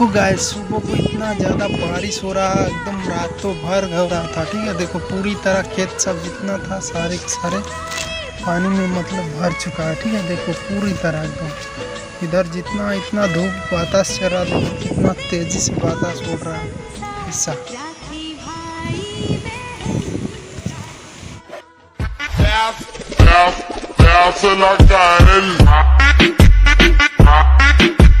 देखो गाइस, सुबह को इतना ज़्यादा बारिश हो रहा है, एकदम रातों भर हो रहा था। ठीक है, देखो पूरी तरह खेत सब जितना था सारे के सारे पानी में मतलब भर चुका है। ठीक है, देखो पूरी तरह एकदम इधर जितना इतना धूप बातास चल रहा, देखो कितना तेजी से बातास उड़ रहा है ऐसा। se la cae el